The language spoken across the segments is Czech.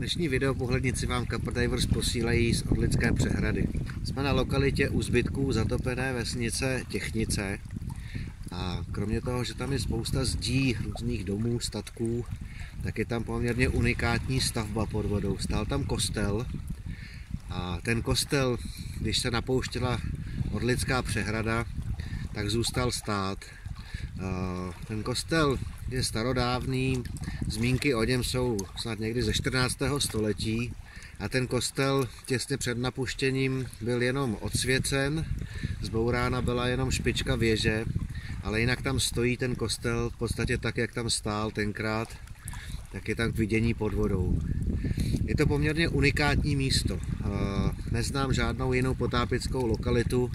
Dnešní video pohlednici vám Kapr Divers posílají z Orlické přehrady. Jsme na lokalitě u zbytků zatopené vesnice Těchnice a kromě toho, že tam je spousta zdí, různých domů, statků, tak je tam poměrně unikátní stavba pod vodou. Stál tam kostel a ten kostel, když se napouštěla Orlická přehrada, tak zůstal stát. Ten kostel je starodávný, zmínky o něm jsou snad někdy ze 14. století a ten kostel těsně před napuštěním byl jenom odsvěcen, zbourána byla jenom špička věže, ale jinak tam stojí ten kostel v podstatě tak, jak tam stál tenkrát, tak je tam k vidění pod vodou. Je to poměrně unikátní místo. Neznám žádnou jinou potápěckou lokalitu,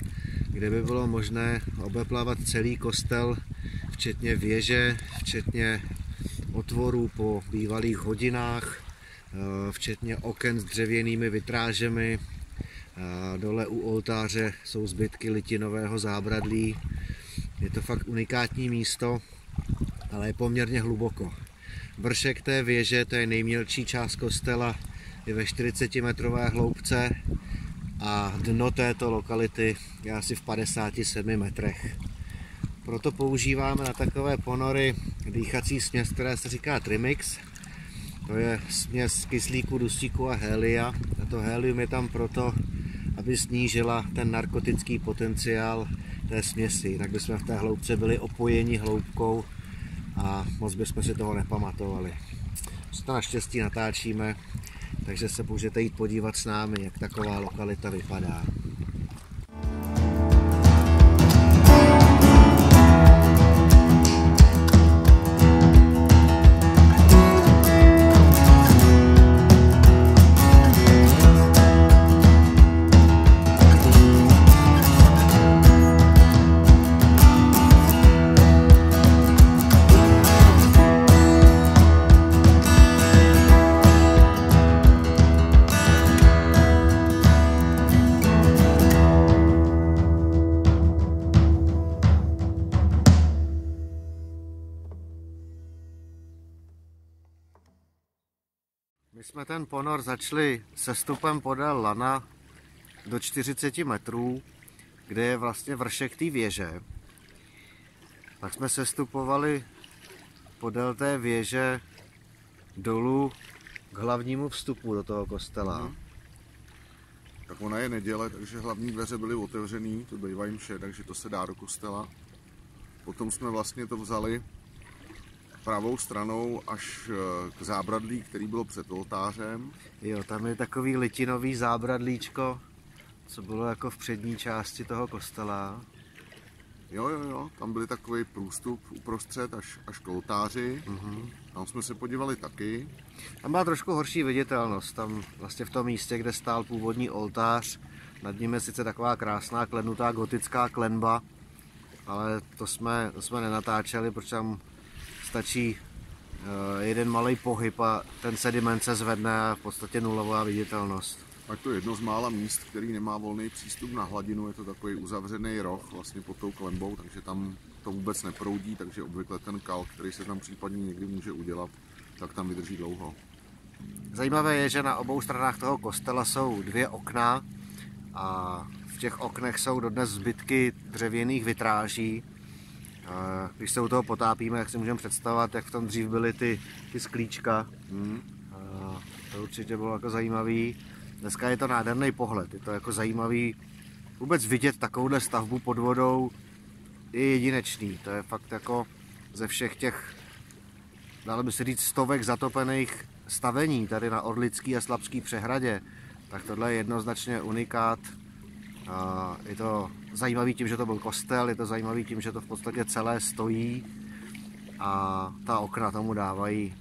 kde by bylo možné obeplavat celý kostel, včetně věže, včetně otvorů po bývalých hodinách, včetně oken s dřevěnými vitrážemi. Dole u oltáře jsou zbytky litinového zábradlí. Je to fakt unikátní místo, ale je poměrně hluboko. Vršek té věže, to je nejmělčí část kostela, je ve 40-metrové hloubce a dno této lokality je asi v 57 metrech. Proto používáme na takové ponory dýchací směs, která se říká Trimix. To je směs kyslíku, dusíku a helia. A to helium je tam proto, aby snížila ten narkotický potenciál té směsi. Jinak bychom v té hloubce byli opojeni hloubkou a moc bychom si toho nepamatovali. My to naštěstí natáčíme, takže se můžete jít podívat s námi, jak taková lokalita vypadá. My jsme ten ponor začali sestupem podél lana do 40 metrů, kde je vlastně vršek té věže. Tak jsme sestupovali podél té věže dolů k hlavnímu vstupu do toho kostela. Tak ona je neděle, takže hlavní dveře byly otevřený, to bývají mše, takže to se dá do kostela. Potom jsme vlastně to vzali pravou stranou až k zábradlí, který bylo před oltářem. Jo, tam je takový litinový zábradlíčko, co bylo jako v přední části toho kostela. Jo, tam byl takový průstup uprostřed až k oltáři. Tam jsme se podívali taky. Tam byla trošku horší viditelnost, tam vlastně v tom místě, kde stál původní oltář, nad ním je sice taková krásná klenutá gotická klenba, ale to jsme nenatáčeli, protože tam stačí jeden malý pohyb a ten sediment se zvedne a v podstatě nulová viditelnost. Tak to je jedno z mála míst, který nemá volný přístup na hladinu, je to takový uzavřený roh vlastně pod tou klenbou, takže tam to vůbec neproudí, takže obvykle ten kalk, který se tam případně někdy může udělat, tak tam vydrží dlouho. Zajímavé je, že na obou stranách toho kostela jsou dvě okna a v těch oknech jsou dodnes zbytky dřevěných vitráží. Když se u toho potápíme, jak si můžeme představovat, jak v tom dřív byly ty sklíčka. To určitě bylo jako zajímavý. Dneska je to nádherný pohled, je to jako zajímavý vůbec vidět takovouhle stavbu pod vodou, je jedinečný. To je fakt jako ze všech těch, dalo by se říct, stovek zatopených stavení tady na Orlický a Slabský přehradě, tak tohle je jednoznačně unikát. Je to zajímavý tím, že to byl kostel, je to zajímavý tím, že to v podstatě celé stojí a ta okna tomu dávají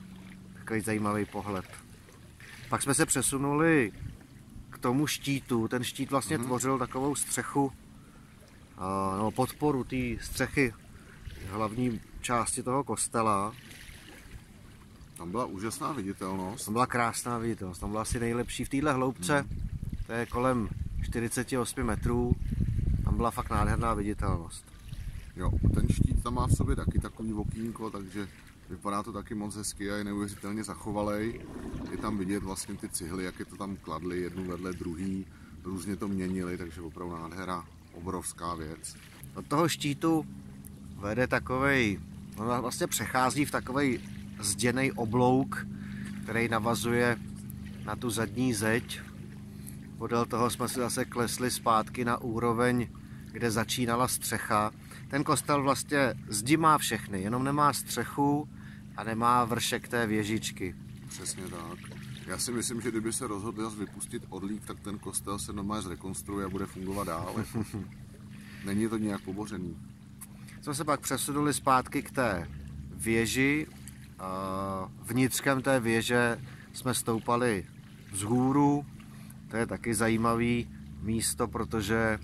takový zajímavý pohled. Pak jsme se přesunuli k tomu štítu, ten štít vlastně tvořil takovou střechu, no, podporu té střechy hlavní části toho kostela. Tam byla úžasná viditelnost. Tam byla krásná viditelnost, tam byla asi nejlepší v téhle hloubce, to je kolem 48 metrů, tam byla fakt nádherná viditelnost. Jo, ten štít tam má v sobě taky takový okýnko, takže vypadá to taky moc hezky a je neuvěřitelně zachovalej. je tam vidět vlastně ty cihly, jak je to tam kladli jednu vedle druhý, různě to měnili, takže opravdu nádhera, obrovská věc. Od toho štítu vede takovej, on vlastně přechází v takovej zděnej oblouk, který navazuje na tu zadní zeď. Podél toho jsme si zase klesli zpátky na úroveň, kde začínala střecha. Ten kostel vlastně zdi má všechny, jenom nemá střechu a nemá vršek té věžičky. Přesně tak. Já si myslím, že kdyby se rozhodl vypustit odlík, tak ten kostel se normálně zrekonstruuje a bude fungovat dál. Není to nějak pobořený. Jsme se pak přesunuli zpátky k té věži. Vnitřkem té věže jsme stoupali vzhůru. To je taky zajímavý místo, protože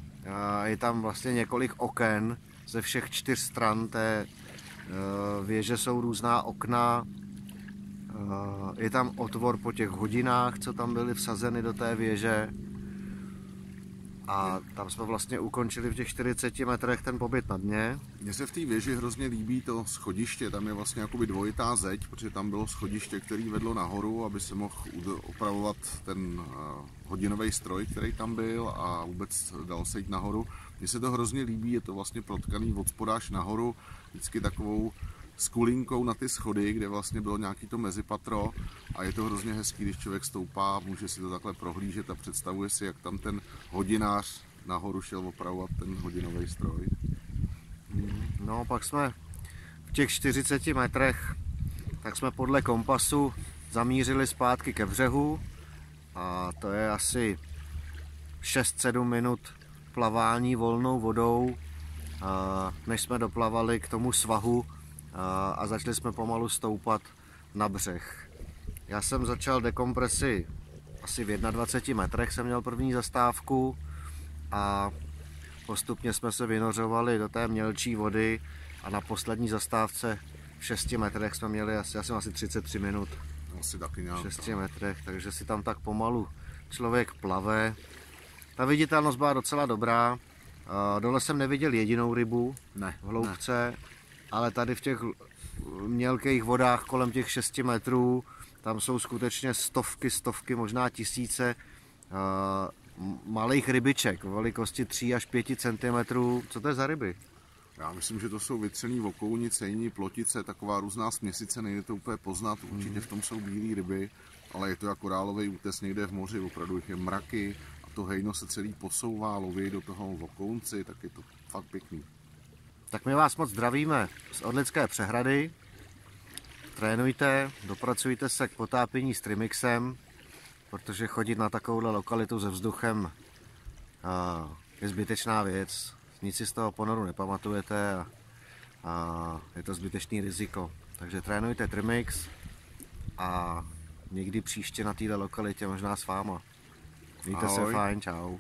je tam vlastně několik oken ze všech 4 stran té věže, jsou různá okna. Je tam otvor po těch hodinách, co tam byly vsazeny do té věže. A tam jsme vlastně ukončili v těch 40 metrech ten pobyt na dně. Mně se v té věži hrozně líbí to schodiště, tam je vlastně jakoby dvojitá zeď, protože tam bylo schodiště, který vedlo nahoru, aby se mohl opravovat ten hodinový stroj, který tam byl a vůbec dal se jít nahoru. Mně se to hrozně líbí, je to vlastně protkaný od spoda až nahoru, vždycky takovou skulinkou na ty schody, kde vlastně bylo nějaký to mezipatro a je to hrozně hezký, když člověk stoupá, může si to takhle prohlížet a představuje si, jak tam ten hodinář nahoru šel opravovat ten hodinový stroj. No, pak jsme v těch 40 metrech, tak jsme podle kompasu zamířili zpátky ke břehu a to je asi 6-7 minut plavání volnou vodou, než jsme doplavali k tomu svahu a začali jsme pomalu stoupat na břeh. Já jsem začal dekompresi asi v 21 metrech, jsem měl první zastávku a postupně jsme se vynořovali do té mělčí vody a na poslední zastávce v 6 metrech jsme měli asi 33 minut. Asi taky nějak. V 6 metrech, takže si tam tak pomalu člověk plave. Ta viditelnost byla docela dobrá. Dole jsem neviděl jedinou rybu v hloubce, ale tady v těch mělkých vodách kolem těch 6 metrů, tam jsou skutečně stovky, možná tisíce malých rybiček o velikosti 3 až 5 cm. Co to je za ryby? Já myslím, že to jsou vytřený vokounice, jiní plotice, taková různá směsice, nejde to úplně poznat, určitě v tom jsou bílé ryby, ale je to jako korálový útes někde v moři, opravdu jich je mraky a to hejno se celý posouvá, loví do toho vokounci, tak je to fakt pěkný. Tak my vás moc zdravíme z Orlické přehrady. Trénujte, dopracujte se k potápění s Trimixem, protože chodit na takovouhle lokalitu se vzduchem je zbytečná věc. Nic si z toho ponoru nepamatujete a je to zbytečný riziko. Takže trénujte Trimix a někdy příště na této lokalitě možná s váma. Mějte se fajn, čau.